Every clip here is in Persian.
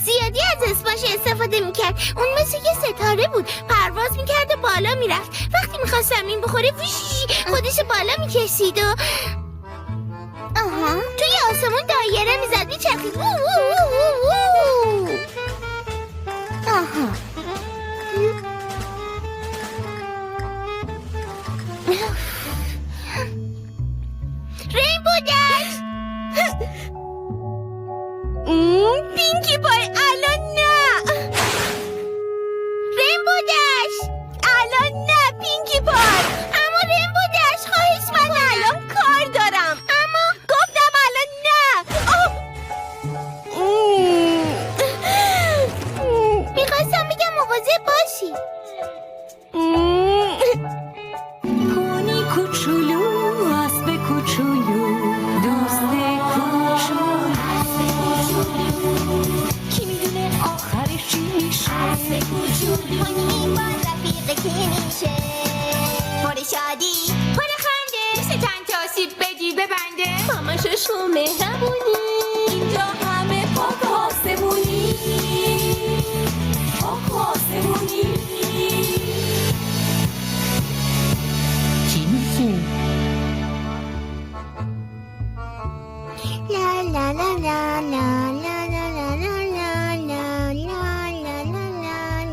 زیادی از اسمش استفاده میکرد. اون مثل یه ستاره بود، پرواز میکرد و بالا میرفت. وقتی میخواست زمین بخوره خودش بالا میکشید و توی آسمون دایره میزد، میچرخید. رینبو دشت. پینکی پای الان نه. رینبو دشت. الان نه پینکی پای. اما رینبو دشت خواهش من الان کار دارم. اما گفتم الان نه. میخواستم بگم مواظب باشی. پونی کوچولو، اسب کوچولو، دوست کوچولو، کی میدونه آخرش چی میشه؟ اسب کوچولو پونی با رفیق کی میشه؟ پر شادی، پر خنده، چند تا سیب بدی ببنده، همش رو مهربونی، اینجا همه پاک آسمونی، پاک آسمونی. چی میشه؟ لا لا لا لا لا لا لا لا لا لا لا لا لا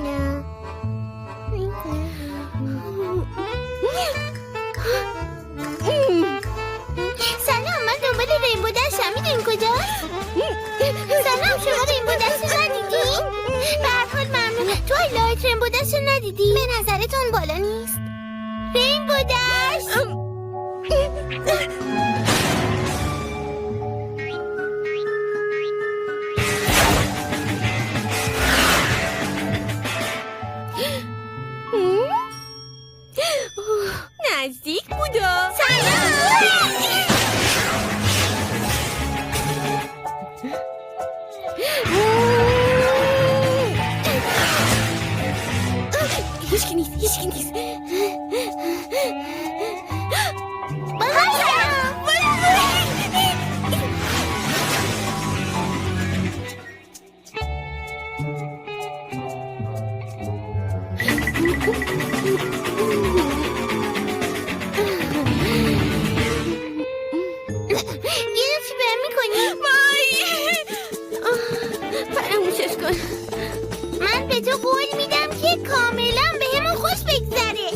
لا. سلام، من دنبال رینبو دشتم. میدونین کجاست؟ سلام، شما رینبو دشت رو ندیدی؟ به هر حال ممنون. توایلایت رینبو دشت رو ندیدی؟ به نظرتون بالا نیست؟ رینبو دشت. نزدیک بودا. هیچکی نیست. گرفتی بهم میکنی؟ فراموشش کن. من به تو قول میدم که کاملا بهمون خوش بگذره.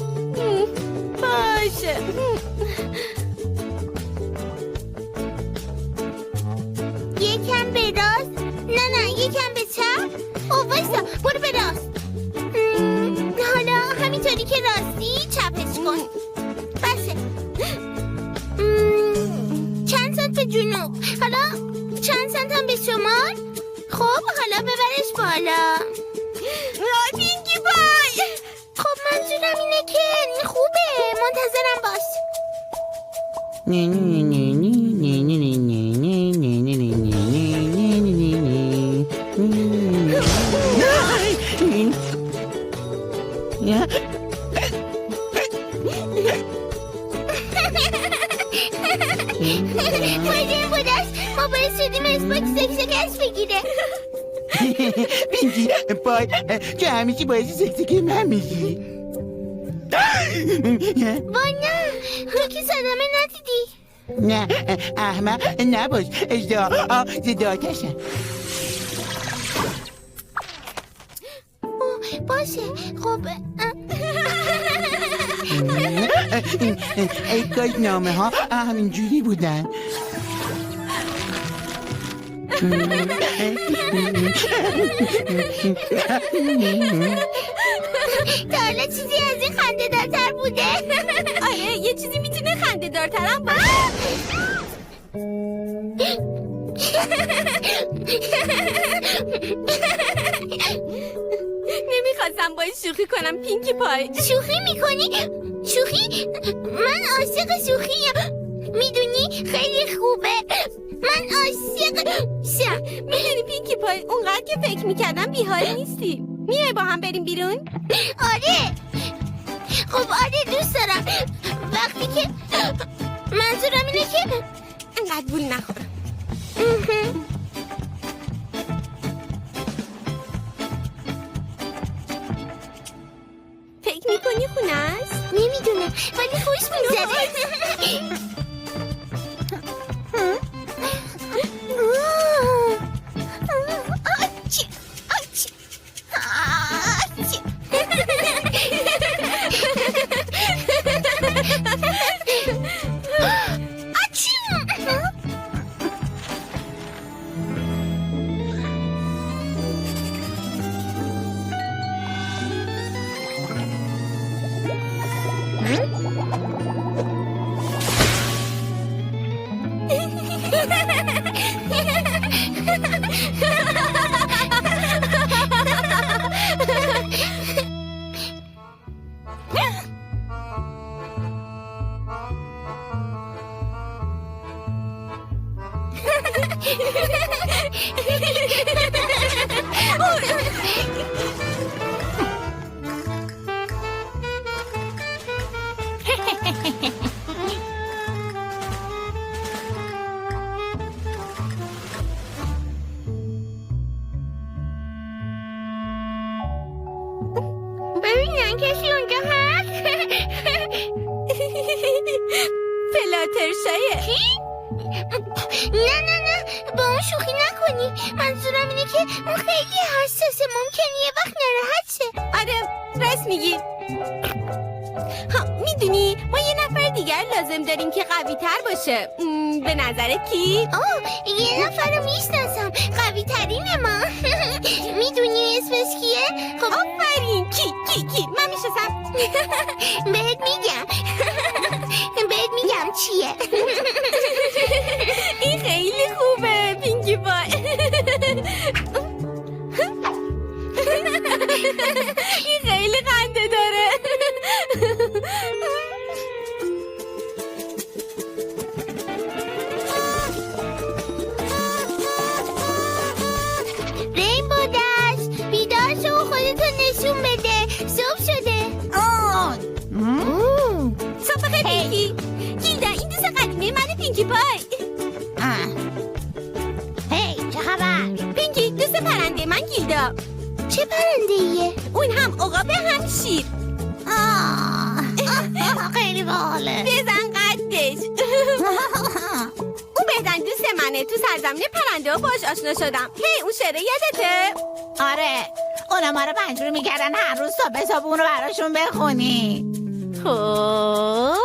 باشه. یکم به راست. نه یکم به چپ. او وایسا، برو به راست. حالا همینطوری که راستی چپش کن. باشه. چند سانت به جنوب. حالا چند سانت هم به شمال. خب حالا ببرش بالا. پینکی پای. خب منظورم اینه که خوبه. منتظرم باش. نه نه نه نه نه نه نه نه نه نه نه نه. مایدین بودست. ما باید شدیم اسپاک شکست بگیره. پینکی پای تو همیشه باعث سکسکی من میشی. وای نه، تو که صدمه ندیدی. نه احمق نباش، زداتشم. باشه خب. ای کاش نامه ها همینجوری بودن. تا حالا چیزی از این خنده دارتر بوده؟ آره یه چیزی میتونه خنده دارترم باشه. نمیخواستم باید شوخی کنم پینکی پای. شوخی میکنی؟ شوخی؟ من عاشق شوخیم. میدونی خیلی خوبه. من عاشق شم. میدونی پینکی پای اونقدر که فکر میکردم بیحال نیستی. میای با هم بریم بیرون؟ آره. خب آره دوست دارم. وقتی که منظورم اینه که انقدر بول نخور. نمیدونم ولی خوش میگذره. ببینن کسی اونجا هست. فلاترشایه. چی؟ نه با اون شوخی نکنی. منظورم اینه که اون خیلی حساسه، ممکنه یه وقت ناراحت شه. آره راست میگی. میدونی ما یه نفر دیگر لازم داریم که قوی تر باشه. به نظرت کی؟ یه نفر رو میشناسم، قوی ترین ما. میدونی اسمش کیه؟ خب آفرین. کی من میشناسم. بهت میگم چیه. این خیلی خوبه پینکی پای. این خیلی خنده داره. رینبو دشت بیدار شو و خودتو نشون بده. صبح شده. صبح بخیر پینکی. گیلدا این دوست قدیمی من پینکی پای. هی چه خبر؟ پینکی دوست پرنده من گیلدا. چه پرنده ایه؟ اون هم عقابه هم شیر. خیلی باحاله. بزن قدش. اون بهترین دوست منه. تو سرزمین پرنده ها باش آشنا شدم. هی اون شعره یادته؟ آره اونا ما رو پنجور میکردن هر روز صبح اونو براشون بخونی. خب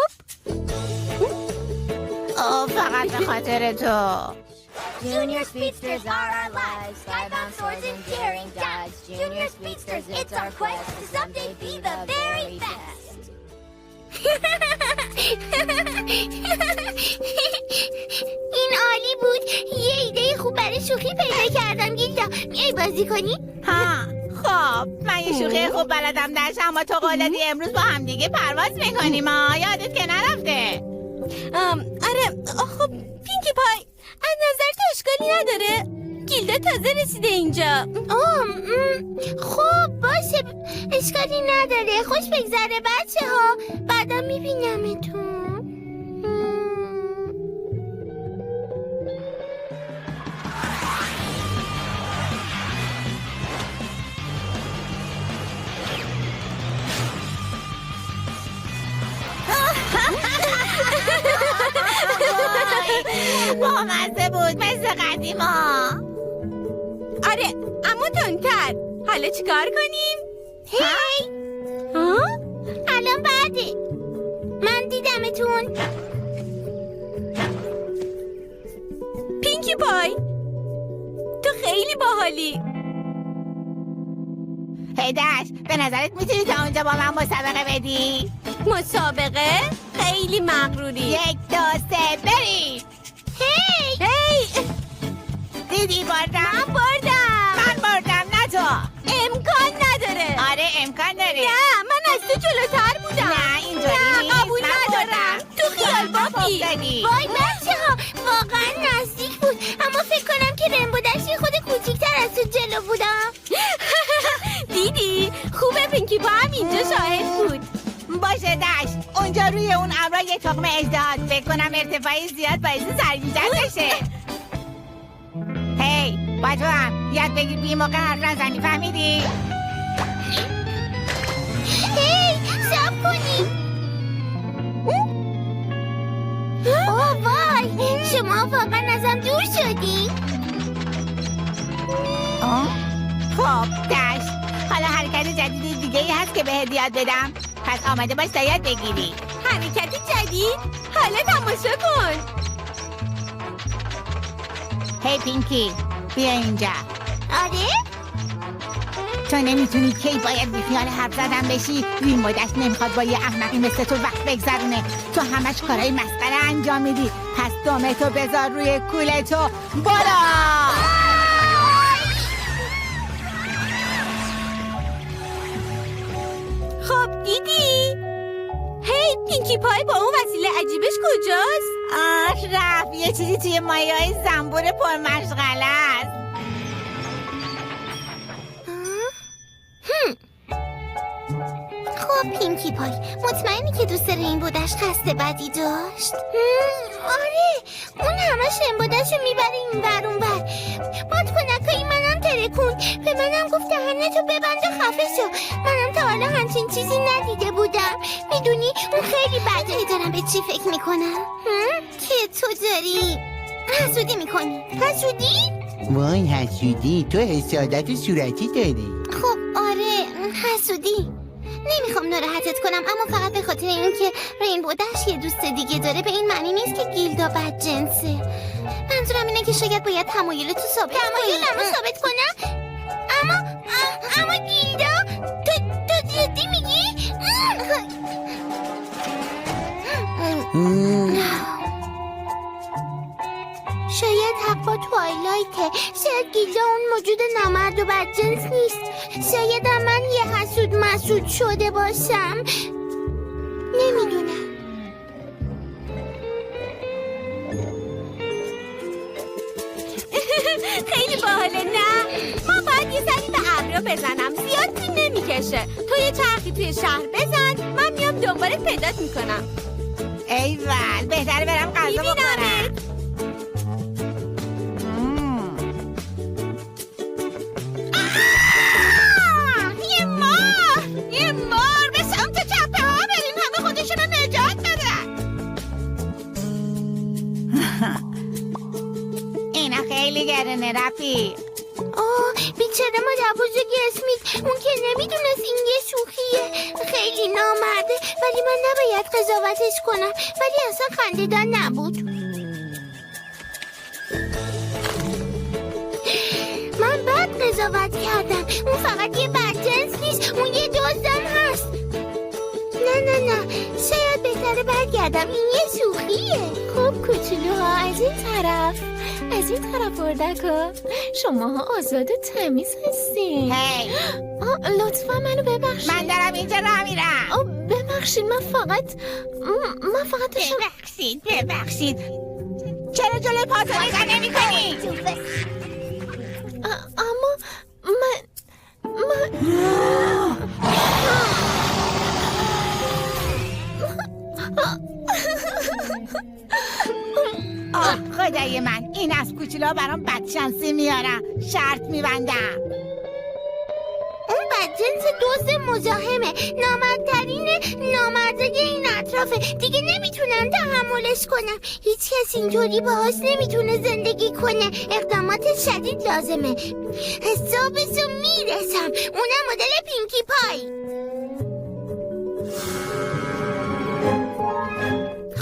فقط به خاطر تو. Junior Speedsters are our lives, skybound swords and daring dives. Junior Speedsters, it's our quest to someday be the very best. این عالی بود. یه ایده خوب برای شوخی پیدا کردم. گیلدا میای بازی کنی؟ خب من یه شوخی خوب بلدم داشت، اما تو قولدی امروز با هم دیگه پرواز میکنیم. یادت که نرفته. آره خب پینکی پای از نظر تو اشکالی نداره؟ گیلدا تازه رسیده اینجا. خب باشه اشکالی نداره. خوش بگذره بچه ها. بعدا میبینمتون. بامزه بود مثل قدیما. آره اما تندتر. حالا چیکار کنیم؟ هی الان بعده. من دیدمتون. پینکی پای تو خیلی باحالی. هیدش به نظرت میتونی تا اونجا با من مسابقه بدی؟ مسابقه؟ خیلی مغروری. 1 2 3 بریم. هی دیدی بردم؟ من بردم نه تو. امکان نداره. آره امکان داره. نه من از تو جلوتر بودم. نه اینطوری نیست. قبول ندارم. تو خیال باقی. وای بچه ها واقعا نزدیک بود. اما فکر کنم که رینبو دشت یه خود کوچیک‌تر از تو جلو بودم. دیدی خوبه پینکی با هم اینجا شاهد بود. باشه دشت اونجا روی اون ابرا یه تخم اژدهاست. فکر کنم ارتفاعی زیاد باعث سرگیجه بشه. هی با تو هم یاد بگیر بی موقع حرف نزنی. فهمیدی؟ هی صبر کنی. شما واقعا ازم دور شدی؟ خب دشت، حالا حرکت جدید دیگه ای هست که بهت یاد بدم. پس آماده باش تا یاد بگیری. حرکت جدید؟ حالا تماشا کن. هی پینکی، بیا اینجا. آره؟ تو نمیتونی کی باید بیخیال حرف زدن بشی. رینبو دشت نمیخواد با یه احمقی مثل تو وقت بگذرونه. تو همش کارهای مسخره انجام میدی. پس دمتو بذار روی کولتو. برو! خب دیدی؟ هی پینکی پای با اون وسیله عجیبش کجاست؟ رفت یه چیزی توی مایه های زنبور پرمشغله است. خب پینکی پای، مطمئنی که دوست رینبو دشت خسته بدی داشت؟ آره، اون همش رینبو دشت رو میبره این ور اون ور. بادکنکای منم ترکون، به منم گفت دهنتو ببند و خفه شو. منم تا حالا همچین چیزی ندیده بودم. میدونی اون خیلی بده. دارم به چی فکر میکنم؟ که تو داری حسودی میکنی. حسودی؟ وای حسودی، تو حسادت صورتی داری. خب آره، حسودی. نمیخوام ناراحتت کنم، اما فقط به خاطر اینکه رینبو دشت یه دوست دیگه داره به این معنی نیست که گیلدا بدجنسه. منظورم اینه که شاید باید تمایل تو ثابت کنی. تمایلمو ثابت کنم؟ اما گیلدا، تو جدی میگی؟ شاید حق با توایلایته. شاید گیلدا اون موجود نامرد و بدجنس نیست. شاید من یه حسود مسود شده باشم. نمیدونم. خیلی باحاله نه؟ ما باید یه سری به ابرا بزنم، زیاد طول نمیکشه. تو یه چرخی توی شهر بزن، من میام دنبالت پیدات میکنم. ایول، بهتره برم غذا بخورم. یه مار به سمت چپه ها بریم، همه خودشون رو نجات بدن. اینا خیلی گرونه رفیق. بیچاره مادر بزرگ اسمیت، اون که نمیدونست این یه شوخیه. خیلی نامرده، ولی من نباید قضاوتش کنم. ولی اصلا خنده‌دار نبود. من بد قضاوت کردم. اون فقط یه بدجنس نیست، اون یه دزدم هست. نه شاید بهتره برگردم، این یه شوخیه. خب کوچولوها، از این طرف اردکا، شماها آزاد و تمیز هستین. هی لطفا منو ببخشید. من دارم اینجا راه میرم. ببخشید، من فقط داشتم. ببخشید چرا جلوی پاتو نگاه نمی کنی؟ اما من خدای من، این از کوچولو برام بدشانسی میارم. شرط میبندم. اون بدجنس دزد مزاحمه، نامردترینه، نامردای این اطرافه. دیگه نمیتونم تحملش کنم. هیچ کس اینطوری باهاش نمیتونه زندگی کنه. اقدامات شدید لازمه. حسابشو میرسم. اونم مدل پینکی پای.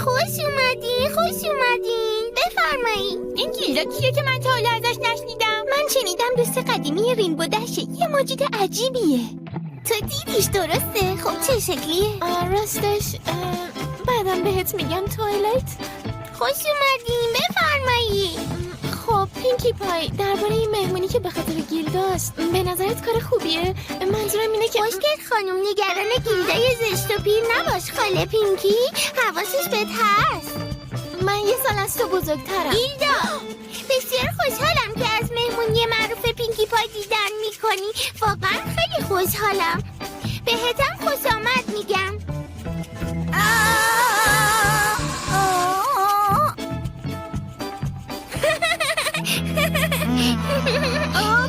خوش اومدین. بفرمایید. این گیلدا کیه که من تا حالا ازش نشنیدم؟ من شنیدم دوست قدیمی رینبو دشت. یه موجود عجیبیه. تو دیدیش درسته؟ خب چه شکلیه؟ راستش بعدم بهت میگم توایلایت. خوش اومدین. بفرمایید. خب پینکی پای، درباره این مهمونی که به خاطر گیلداست، به نظرت کار خوبیه؟ منظورم اینه که خوشگل خانم، نگران گیلدای زشت و پیر نباش خاله پینکی. حواسش بهت هست. من یه سال از تو بزرگترم. گیلدا، بسیار خوشحالم که از مهمونی معروف پینکی پای دیدن میکنی. واقعا خیلی خوشحالم. بهتم خوش آمد میگم.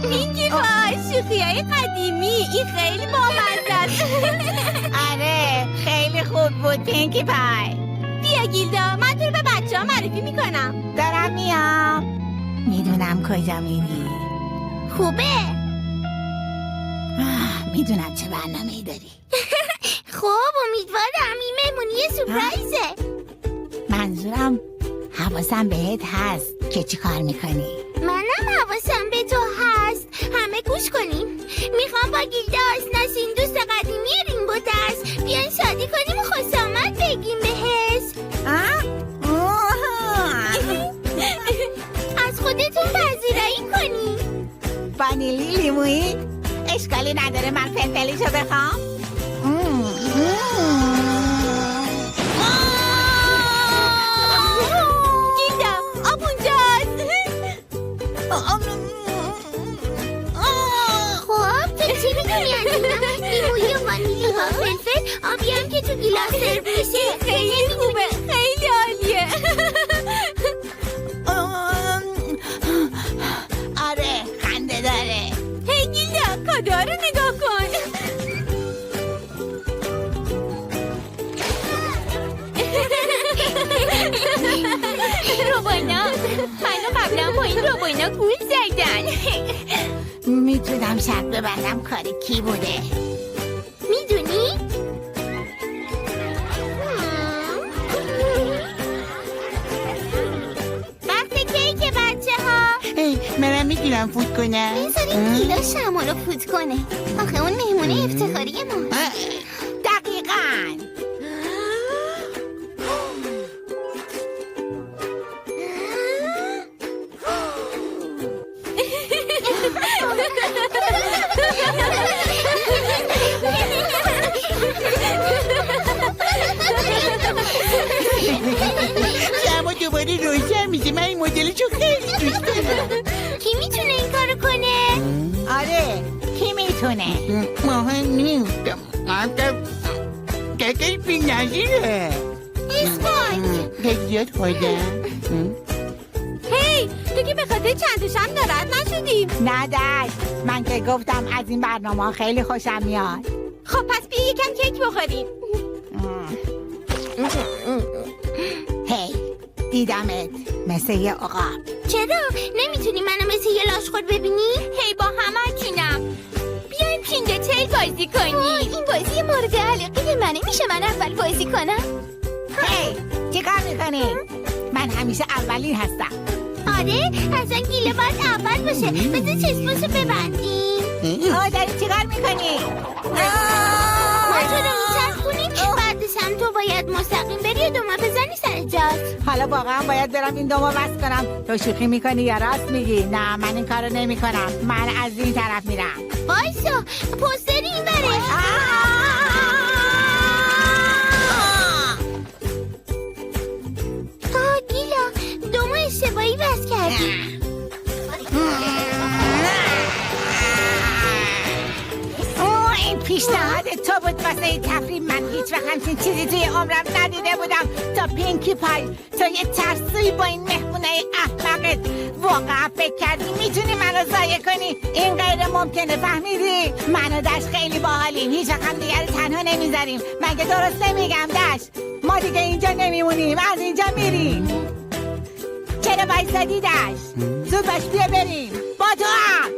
پینکی پای، شوخیای قدیمی، این خیلی بامزه است. آره خیلی خوب بود پینکی پای. بیا گیلدا، من تو رو به بچه ها معرفی میکنم. دارم میام. میدونم کجا میری. خوبه. میدونم چه برنامه‌ای داری. خب امیدوارم این مهمونی سورپرایزه. منظورم حواسم بهت هست که چی کار میکنی. منم حواسم به تو هست. همه گوش کنیم. میخوام با گیلده آشناشین، دوست قدیمی رینبو درس. بیاین شادی کنیم و خوش آمد بگیم بهش. از خودتون پذیرایی کنیم. وانیلی لیمویی؟ اشکالی نداره من فلفلیشو بخوام. گیلدا آب اونجاست. خب تو چی میدونی از اینا؟ لیمویی و وانیلی با فلفل، آبی هم که تو گیلاس سرو میشه. خیلی خوبه، خیلی عالیه. آره خنده داره. هی گیلدا کادوها رو نگاه کن. روبانا، منو قبلا با این روبانا گول زدن. میتونم شک ببندم کار کی بوده. میدونی؟ وقت کیک بچه ها. منم میتونم فوت کنم. بذاریم گیلا شما رو فوت کنه. آخه اون مهمونه افتخاری ما. دقیقاً. شما دوباره روشن میشه. من این مدلشو خیلی دوست دارم. کی میتونه این کارو کنه؟ آره کی میتونه؟ مهم نیست. دقیقی بی نظیره. اسپایک. خیلی زیاد خوردم. هی تو که به خاطر چند تاشم ناراحت نشدیم. نه دشت، من که گفتم از این برنامه خیلی خوشم میاد. خب پس بیا یکم کیک بخوریم. هی دیدمت مثل یه عقاب. چرا؟ نمیتونی منو مثل یه لاشخور ببینی؟ هی با همتونم بیایم پینده تیل بازی کنیم. این بازی مورد علاقه منه. میشه من اول بازی کنم؟ هی چی کار میکنی؟ من همیشه اولین هستم. آره؟ اصلا گیله باید اول باشه. بذار چشماشو ببندیم. داری چی کار میکنی؟ ما تو رو میچرخونیم. بعدش هم تو باید مستقیم بری و دوما بزنی سر جات. حالا واقعا باید برم این دومو بس کنم. تو شوخی میکنی یا راست میگی؟ نه من این کارو نمیکنم. من از این طرف میرم. وایسا، پوستری این بره. گیلا دومو اشتباهی بس کردی. این پیشنهاد تو بود واسه این تفریح. من هیچ وقت همچین چیزی توی عمرم ندیده بودم. تا پینکی پای تو یه ترسوی با این مهمونه احمقت. واقعا فکر کردی میتونی منو ضایع کنی؟ این غیر ممکنه، فهمیدی؟ من و دشت خیلی باحالیم. هیچ وقت هم دیگه رو تنها نمیذاریم. مگه درست نمیگم دشت؟ ما دیگه اینجا نمیمونیم، از اینجا میریم. چرا بایستادی دشت؟ زود باش بیا بریم. با تو هم.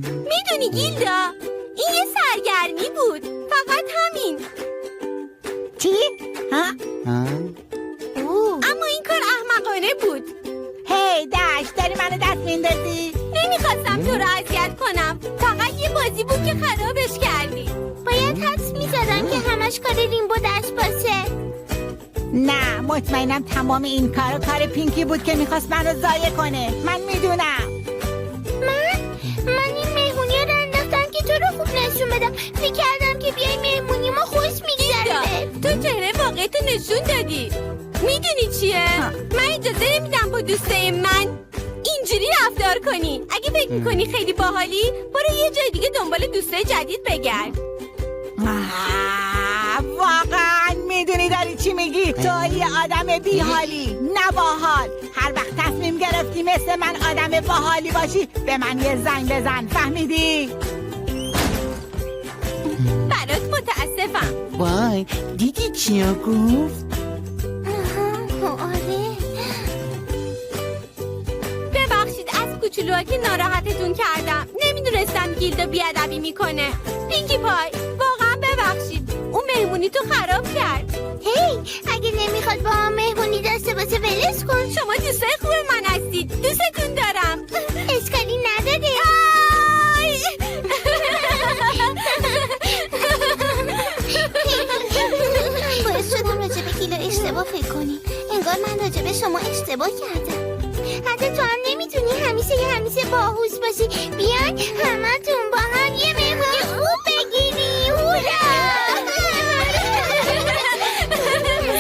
میدونی گیلدا این یه سرگرمی بود، فقط همین. چی؟ ها؟ اما این کار احمقانه بود. هی دشت، داری منو دست میندازی؟ نمیخواستم تو رو اذیت کنم، فقط یه بازی بود که خرابش کردی. باید حدس میزدم که همش کار رینبو دشت باشه. نه مطمئنم تمام این کار پینکی بود که میخواست منو ضایع کنه. من میدونم. من این مهمونی رو انداختم که تو رو خوب نشون بدم. فکر کردم که بیای مهمونی ما خوش میگذره. تو چهره واقعیتو نشون دادی. میدونی چیه؟ من اجازه نمیدم با دوستای من اینجوری رفتار کنی. اگه فکر میکنی خیلی باحالی برو یه جای دیگه دنبال دوستای جدید بگرد. واقعا میدونی داری چی میگی؟ تو یه آدم بیحالی، نه باحال. هر وقت تصمیم گرفتی مثل من آدم باحالی باشی به من یه زنگ بزن، فهمیدی؟ برات متاسفم. وای دیدی چیا گفت؟ آره کوچولوها که ناراحتتون کردم. نمیدونستم گیلدا بیادبی میکنه. پینکی پای واقعا ببخشید. اون مهمونی تو خراب کرد. هی اگه نمیخواد با هم مهمونی داشته باشه ولش کن. شما دوستای خوب من هستید. دوستتون دارم. اشکالی نداره. باعث شدم راجع به گیلا اشتباه فکر کنی. انگار من راجع به شما اشتباه کردم. حتی تو هم نمیتونی همیشه باهوش باشی. بیاین همتون با هم یه مهمونی خوب بگیری.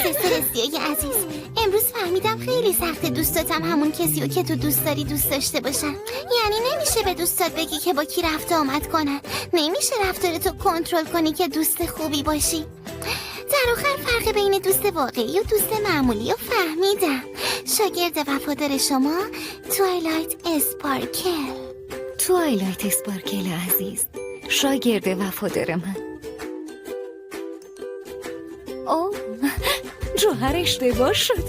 سستر استیای عزیز، امروز فهمیدم خیلی سخته دوستاتم همون کسیو که تو دوست داری دوست داشته باشن. یعنی نمیشه به دوستات بگی که با کی رفت آمد کنن. نمیشه رفتارتو کنترل کنی که دوست خوبی باشی. در آخر فرق بین دوست واقعی و دوست معمولی رو فهمیدم. شاگرد وفادار شما، توایلایت اسپارکل. توایلایت اسپارکل عزیز، شاگرد وفادار من. اوه، جوهر اشتباه شد.